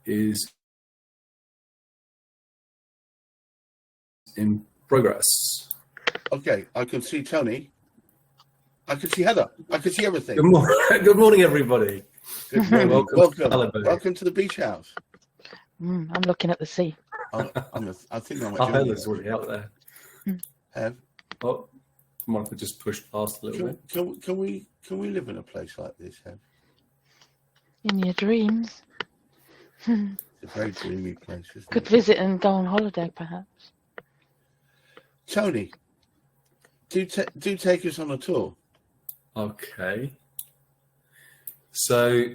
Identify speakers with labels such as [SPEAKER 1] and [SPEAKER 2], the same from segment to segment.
[SPEAKER 1] is in progress.
[SPEAKER 2] Okay, I can see Tony. I can see Heather. I can see everything.
[SPEAKER 1] Good morning, everybody.
[SPEAKER 2] Good morning. Welcome to the beach house.
[SPEAKER 3] I'm looking at the sea.
[SPEAKER 2] I think I might.
[SPEAKER 1] Heather's already out there.
[SPEAKER 2] Have.
[SPEAKER 1] Oh, might have just pushed past a little bit.
[SPEAKER 2] Can we live in a place like this, Hev?
[SPEAKER 3] In your dreams.
[SPEAKER 2] It's a very dreamy place, isn't
[SPEAKER 3] Could
[SPEAKER 2] it?
[SPEAKER 3] visit and go on holiday, perhaps.
[SPEAKER 2] Tony, do take us on a tour.
[SPEAKER 1] Okay. So,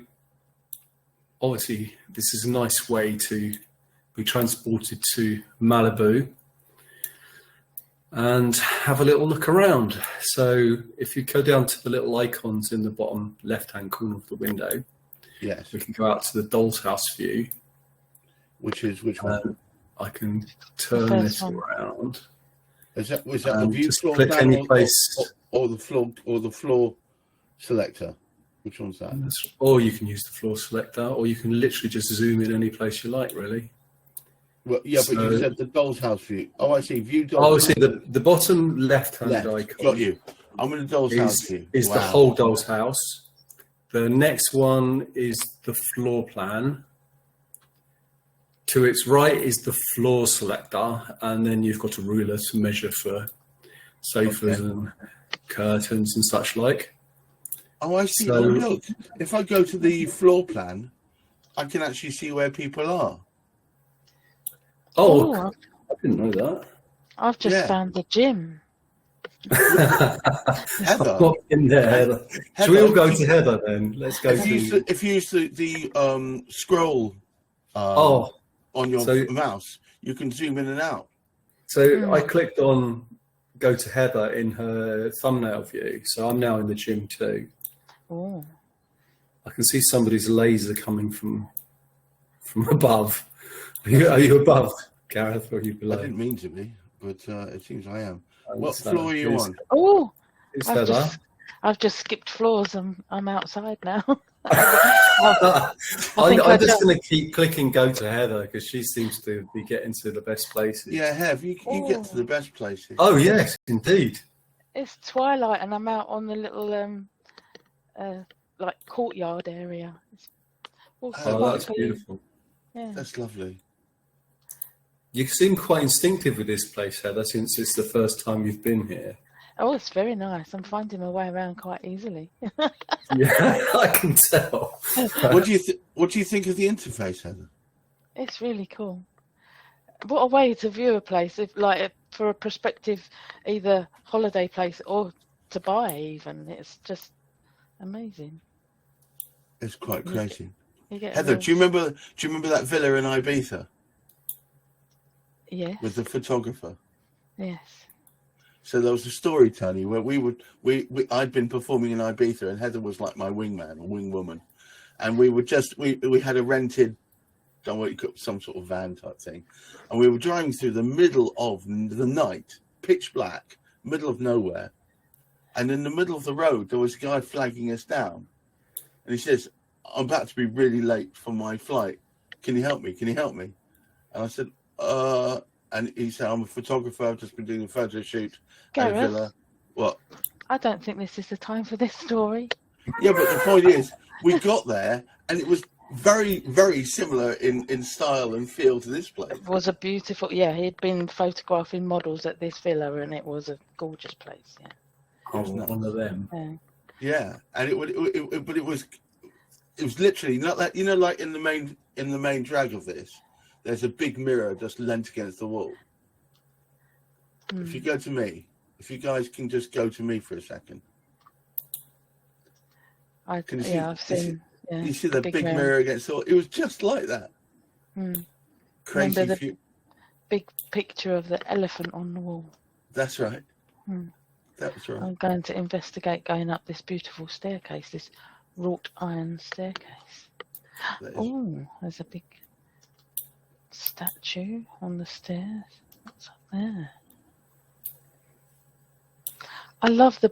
[SPEAKER 1] obviously, this is a nice way to be transported to Malibu and have a little look around. So, if you go down to the little icons in the bottom left-hand corner of the window,
[SPEAKER 2] yes,
[SPEAKER 1] we can go out to the doll's house view.
[SPEAKER 2] Which one?
[SPEAKER 1] I can turn this around.
[SPEAKER 2] Was that the view floor
[SPEAKER 1] click
[SPEAKER 2] plan
[SPEAKER 1] any place,
[SPEAKER 2] or the floor selector? Which one's that?
[SPEAKER 1] Or you can use the floor selector, or you can literally just zoom in any place you like, really.
[SPEAKER 2] Well, yeah, but you said the doll's house view. Oh, I see. View doll's
[SPEAKER 1] house. Oh, I see. The bottom left-hand icon.
[SPEAKER 2] Got you. I'm in the doll's house view.
[SPEAKER 1] Is the whole doll's house. The next one is the floor plan. To its right is the floor selector, and then you've got a ruler to measure for sofas and curtains and such like.
[SPEAKER 2] Oh, I see. So, look, if I go to the floor plan, I can actually see where people are.
[SPEAKER 1] Oh, I didn't know that.
[SPEAKER 3] I've just found the gym.
[SPEAKER 2] Heather.
[SPEAKER 1] In there, Heather. Should we all go to Heather then? Let's go.
[SPEAKER 2] If you use the scroll on your mouse, you can zoom in and out.
[SPEAKER 1] So I clicked on go to Heather in her thumbnail view. So I'm now in the gym too.
[SPEAKER 3] Oh.
[SPEAKER 1] I can see somebody's laser coming from above. Are you above, Gareth, or are you below?
[SPEAKER 2] I didn't mean to be, but it seems I am. What floor are you on?
[SPEAKER 3] Oh,
[SPEAKER 1] I've
[SPEAKER 3] just skipped floors. I'm outside now.
[SPEAKER 1] I'm just going to keep clicking go to Heather because she seems to be getting to the best places.
[SPEAKER 2] Yeah, Hev, you get to the best places.
[SPEAKER 1] Oh, yes, indeed.
[SPEAKER 3] It's twilight and I'm out on the little like courtyard area.
[SPEAKER 1] That's beautiful.
[SPEAKER 3] Yeah.
[SPEAKER 2] That's lovely.
[SPEAKER 1] You seem quite instinctive with this place, Heather, since it's the first time you've been here.
[SPEAKER 3] Oh, it's very nice. I'm finding my way around quite easily.
[SPEAKER 1] Yeah, I can tell.
[SPEAKER 2] What do you think of the interface, Heather?
[SPEAKER 3] It's really cool. What a way to view a place, for a prospective either holiday place or to buy even. It's just amazing.
[SPEAKER 2] It's quite crazy. Heather, do you remember that villa in Ibiza?
[SPEAKER 3] Yes.
[SPEAKER 2] With the photographer?
[SPEAKER 3] Yes. So
[SPEAKER 2] there was a story, Tony, where I'd been performing in Ibiza and Heather was like my wingman or wingwoman. And we had a rented, don't know what you call, some sort of van type thing. And we were driving through the middle of the night, pitch black, middle of nowhere. And in the middle of the road, there was a guy flagging us down. And he says, I'm about to be really late for my flight. Can you help me? And I said, and he said, I'm a photographer. I've just been doing a photo shoot at a villa. What?
[SPEAKER 3] I don't think this is the time for this story.
[SPEAKER 2] Yeah, but the point is, we got there and it was very, very similar in style and feel to this place.
[SPEAKER 3] It was a beautiful, he'd been photographing models at this villa and it was a gorgeous place, yeah.
[SPEAKER 1] Oh, one of them.
[SPEAKER 2] Yeah, and it was literally not that, like in the main drag of this, there's a big mirror just leant against the wall. If you go to me, if you guys can just go to me for a second.
[SPEAKER 3] I've seen.
[SPEAKER 2] You see the big mirror against the wall? It was just like that. Crazy.
[SPEAKER 3] Remember the big picture of the elephant on the wall?
[SPEAKER 2] That's right. That's right.
[SPEAKER 3] I'm going to investigate going up this beautiful staircase, this wrought iron staircase. Oh, there's a big statue on the stairs. What's up there? I love the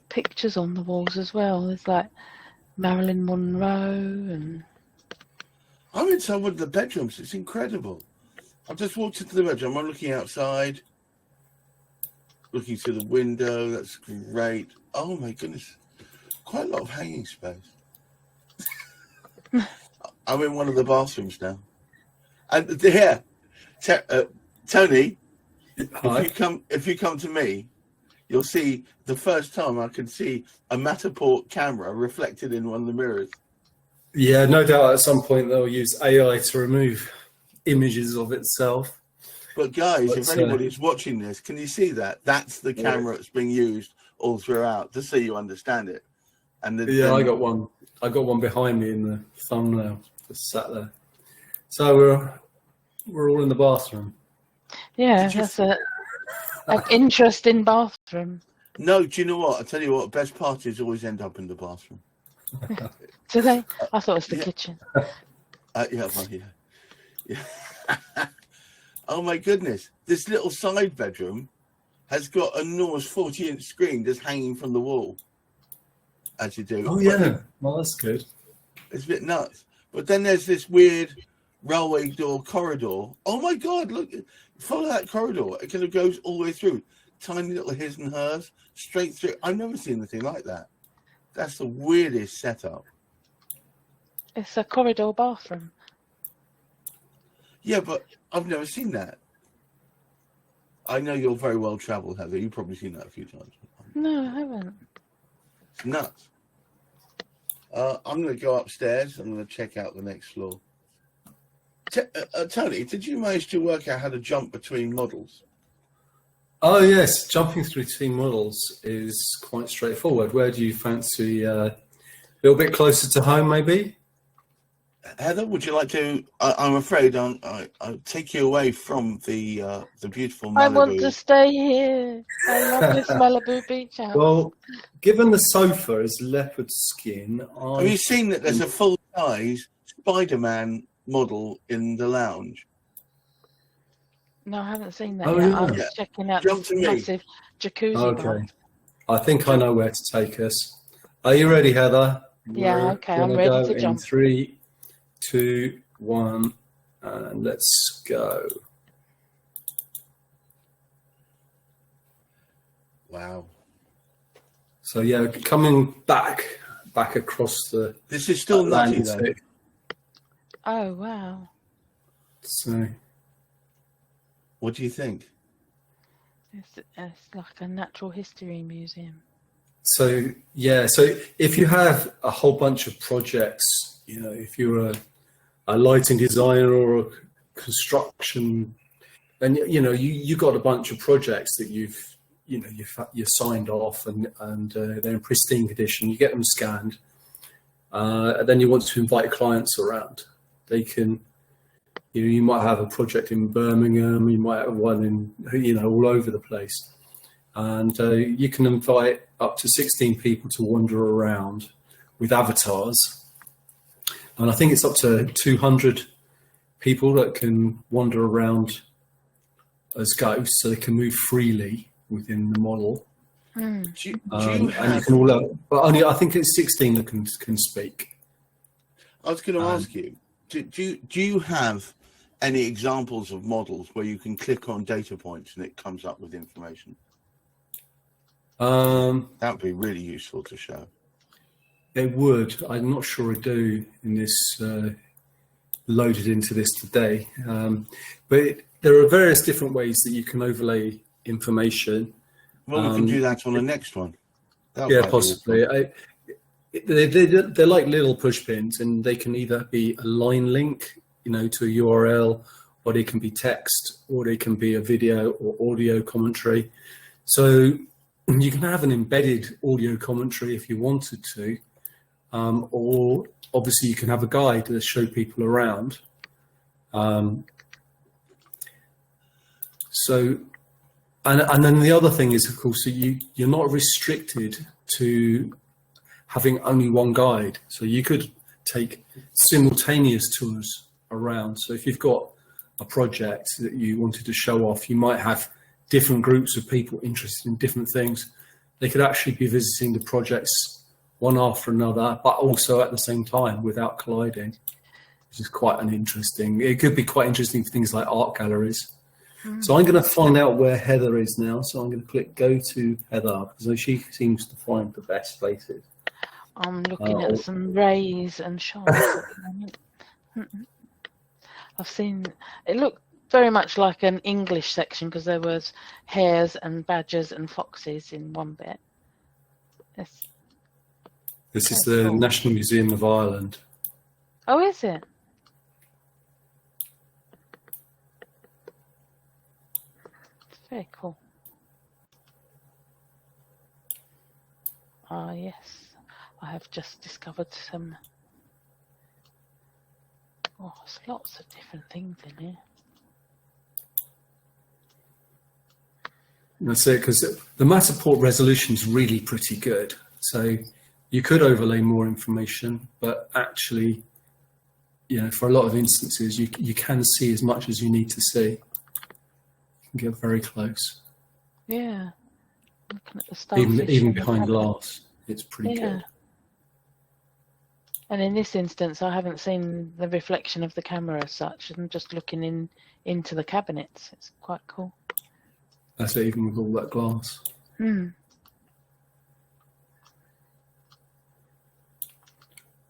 [SPEAKER 3] pictures on the walls as well. There's like Marilyn Monroe and
[SPEAKER 2] I'm inside one of the bedrooms. It's incredible. I've just walked into the bedroom. I'm looking outside, looking through the window. That's great. Oh my goodness. Quite a lot of hanging space. I'm in one of the bathrooms now. And here, Tony,
[SPEAKER 1] Hi.
[SPEAKER 2] if you come to me, you'll see the first time I can see a Matterport camera reflected in one of the mirrors.
[SPEAKER 1] Yeah, no doubt at some point they'll use AI to remove images of itself.
[SPEAKER 2] But guys,
[SPEAKER 1] But,
[SPEAKER 2] if anybody's watching this, can you see that? That's the camera that's being used all throughout, just so you understand it. And then,
[SPEAKER 1] Yeah, I got one. I got one behind me in the thumbnail, just sat there. So we're all in the bathroom.
[SPEAKER 3] Yeah,
[SPEAKER 2] Did you-
[SPEAKER 3] that's an interesting bathroom.
[SPEAKER 2] No, do you know what? I tell you what, best parties always end up in the bathroom.
[SPEAKER 3] Do they? I thought it was the
[SPEAKER 2] Yeah.
[SPEAKER 3] kitchen.
[SPEAKER 2] Yeah. Oh my goodness. This little side bedroom has got an enormous 40-inch screen just hanging from the wall. As you do.
[SPEAKER 1] Oh yeah, well that's good.
[SPEAKER 2] It's a bit nuts. But then there's this weird railway door corridor. Oh my God, look, follow that corridor. It kind of goes all the way through. Tiny little his and hers, straight through. I've never seen anything like that. That's the weirdest setup.
[SPEAKER 3] It's a corridor bathroom.
[SPEAKER 2] Yeah, but I've never seen that. I know you're very well travelled, Heather. You've probably seen that a few times.
[SPEAKER 3] No, I haven't.
[SPEAKER 2] It's nuts. I'm going to go upstairs. I'm going to check out the next floor. Tony, did you manage to work out how to jump between models?
[SPEAKER 1] Oh yes, jumping through team models is quite straightforward. Where do you fancy a little bit closer to home, maybe?
[SPEAKER 2] Heather, would you like to? I'm afraid I'll take you away from the beautiful Malibu.
[SPEAKER 3] I want to stay here. I love this Malibu beach house.
[SPEAKER 1] Well, given the sofa is leopard skin,
[SPEAKER 2] Have you seen that there's a full-size Spider-Man model in the lounge?
[SPEAKER 3] No, I haven't seen that
[SPEAKER 1] Oh,
[SPEAKER 3] yet.
[SPEAKER 1] yeah.
[SPEAKER 3] I was checking out
[SPEAKER 2] Jump
[SPEAKER 3] this
[SPEAKER 2] to me.
[SPEAKER 3] massive jacuzzi.
[SPEAKER 1] Okay.
[SPEAKER 3] bath.
[SPEAKER 1] I think I know where to take us. Are you ready, Heather?
[SPEAKER 3] Yeah,
[SPEAKER 1] We're
[SPEAKER 3] okay, I'm
[SPEAKER 1] gonna
[SPEAKER 3] ready
[SPEAKER 1] go
[SPEAKER 3] to
[SPEAKER 1] in
[SPEAKER 3] jump.
[SPEAKER 1] 3, 2, 1, and let's go.
[SPEAKER 2] Wow.
[SPEAKER 1] So yeah, coming back across the
[SPEAKER 2] This is still nutty, though.
[SPEAKER 1] Atlantic.
[SPEAKER 3] Oh, wow.
[SPEAKER 1] So
[SPEAKER 2] What do you think?
[SPEAKER 3] It's like a natural history museum.
[SPEAKER 1] So yeah, so if you have a whole bunch of projects, you know, if you're a lighting designer or a construction, and you know you got a bunch of projects that you've signed off and they're in pristine condition. You get them scanned, and then you want to invite clients around. They can, you might have a project in Birmingham, you might have one in all over the place. And you can invite up to 16 people to wander around with avatars. And I think it's up to 200 people that can wander around as ghosts, so they can move freely within the model.
[SPEAKER 3] Mm.
[SPEAKER 2] Do you
[SPEAKER 1] And you
[SPEAKER 2] have,
[SPEAKER 1] can all, but only I think it's 16 that can speak.
[SPEAKER 2] I was going to ask you, do you have any examples of models where you can click on data points and it comes up with information? That would be really useful to show.
[SPEAKER 1] It would. I'm not sure I do in this loaded into this today. But there are various different ways that you can overlay information.
[SPEAKER 2] Well, we can do that on the next one. That
[SPEAKER 1] Yeah,
[SPEAKER 2] might be
[SPEAKER 1] possibly. They're like little push pins, and they can either be a line link, to a URL, or they can be text, or they can be a video or audio commentary. So you can have an embedded audio commentary if you wanted to, or obviously you can have a guide to show people around. And then the other thing is, of course, that you're not restricted to having only one guide. So you could take simultaneous tours around. So if you've got a project that you wanted to show off, you might have different groups of people interested in different things. They could actually be visiting the projects one after another, but also at the same time without colliding. which is quite an interesting. It could be quite interesting for things like art galleries. So I'm going to find out where Heather is now. So I'm going to click go to Heather because she seems to find the best places.
[SPEAKER 3] I'm looking at some rays and sharks at the moment. I've seen it looked very much like an English section because there was hares and badgers and foxes in one bit.
[SPEAKER 1] This is the
[SPEAKER 3] cool.
[SPEAKER 1] National Museum of Ireland.
[SPEAKER 3] Oh, is it? Very cool. Ah, yes. I have just discovered some. Oh, there's lots of different things in here.
[SPEAKER 1] That's it, because the Matterport resolution is really pretty good. So you could overlay more information, but actually, for a lot of instances, you can see as much as you need to see. You can get very close.
[SPEAKER 3] Yeah. Looking at the starfish.
[SPEAKER 1] Even behind glass, it's pretty good.
[SPEAKER 3] And in this instance, I haven't seen the reflection of the camera as such. I'm just looking into the cabinets. It's quite cool.
[SPEAKER 1] That's it, even with all that glass. I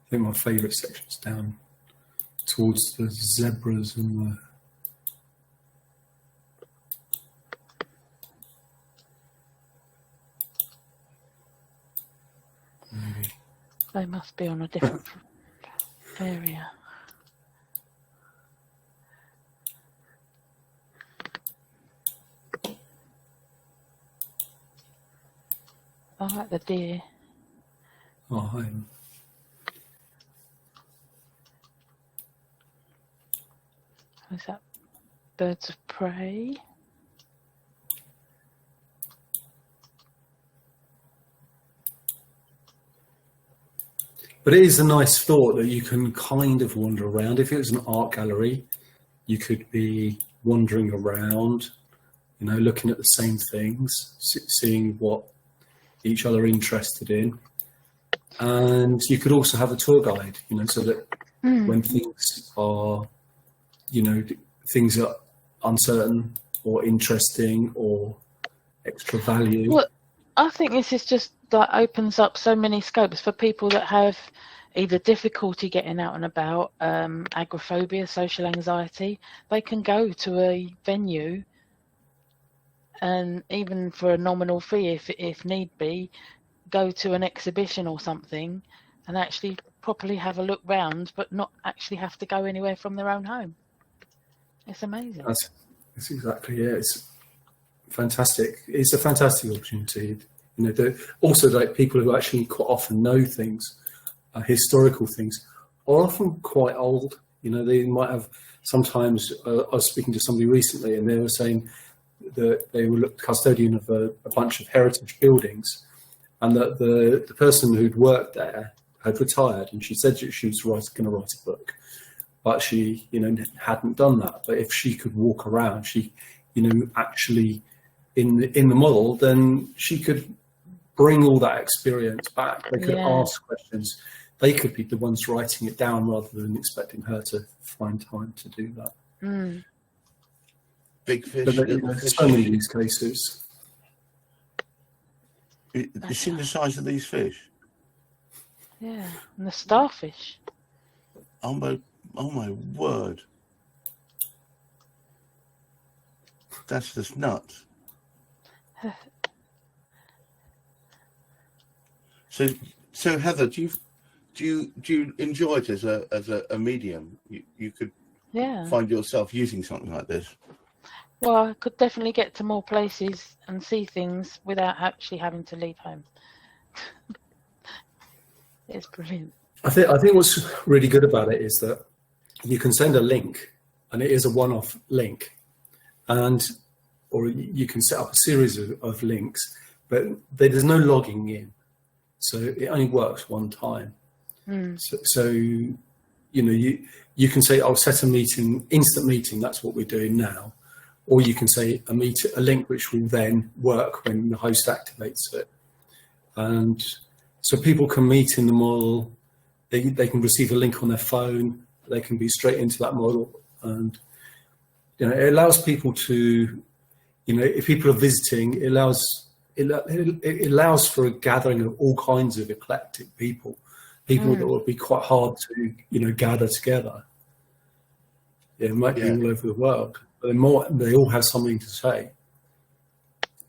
[SPEAKER 1] think my favourite section's down towards the zebras and the. Maybe.
[SPEAKER 3] They must be on a different area. I like the deer.
[SPEAKER 1] Oh, hi.
[SPEAKER 3] Is that birds of prey?
[SPEAKER 1] But it is a nice thought that you can kind of wander around. If it was an art gallery, you could be wandering around, looking at the same things, seeing what each other are interested in. And you could also have a tour guide, so that when things are, things are uncertain or interesting or extra value.
[SPEAKER 3] Well, I think this is just that opens up so many scopes for people that have either difficulty getting out and about, agoraphobia, social anxiety. They can go to a venue and even for a nominal fee, if need be, go to an exhibition or something and actually properly have a look round, but not actually have to go anywhere from their own home. It's amazing.
[SPEAKER 1] That's exactly it. It's fantastic. It's a fantastic opportunity. Also, like people who actually quite often know things, historical things, are often quite old. They might have sometimes. I was speaking to somebody recently, and they were saying that they were the custodian of a bunch of heritage buildings, and that the person who'd worked there had retired, and she said that she was going to write a book, but she hadn't done that. But if she could walk around, she actually in the model, then she could bring all that experience back. They could ask questions. They could be the ones writing it down rather than expecting her to find time to do that.
[SPEAKER 2] Big fish.
[SPEAKER 1] But there's so many use cases.
[SPEAKER 2] You see the size of these fish?
[SPEAKER 3] Yeah, and the starfish.
[SPEAKER 2] Oh my word. That's just nuts. So Heather, do you enjoy it as a medium? You could find yourself using something like this.
[SPEAKER 3] Well, I could definitely get to more places and see things without actually having to leave home. It's brilliant.
[SPEAKER 1] I think what's really good about it is that you can send a link, and it is a one-off link, or you can set up a series of links, but there's no logging in, so it only works one time. So you can say, I'll set a meeting, instant meeting. That's what we're doing now. Or you can say a link which will then work when the host activates it. And so people can meet in the model. They can receive a link on their phone. They can be straight into that model, and it allows people to, if people are visiting, it allows for a gathering of all kinds of eclectic people that would be quite hard to gather together. It might be all over the world, but they all have something to say,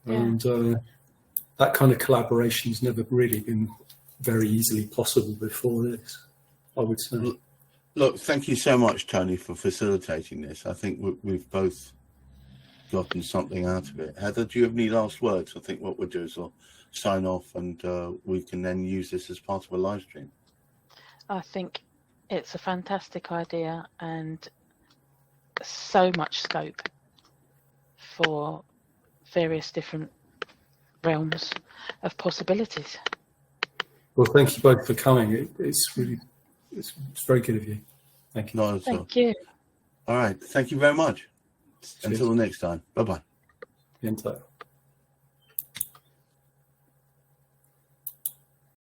[SPEAKER 1] and that kind of collaboration has never really been very easily possible before this, I would say.
[SPEAKER 2] Look, thank you so much, Tony, for facilitating this. I think we've both gotten something out of it. Heather, do you have any last words? I think what we'll do is we'll sign off, and we can then use this as part of a live stream.
[SPEAKER 3] I think it's a fantastic idea, and so much scope for various different realms of possibilities.
[SPEAKER 1] Well, thank you both for coming. It's very good of you. Thank you.
[SPEAKER 2] No,
[SPEAKER 3] Thank you.
[SPEAKER 2] All right. Thank you very much.
[SPEAKER 1] Cheers.
[SPEAKER 2] Until the next time. Bye-bye.
[SPEAKER 1] Bientôt.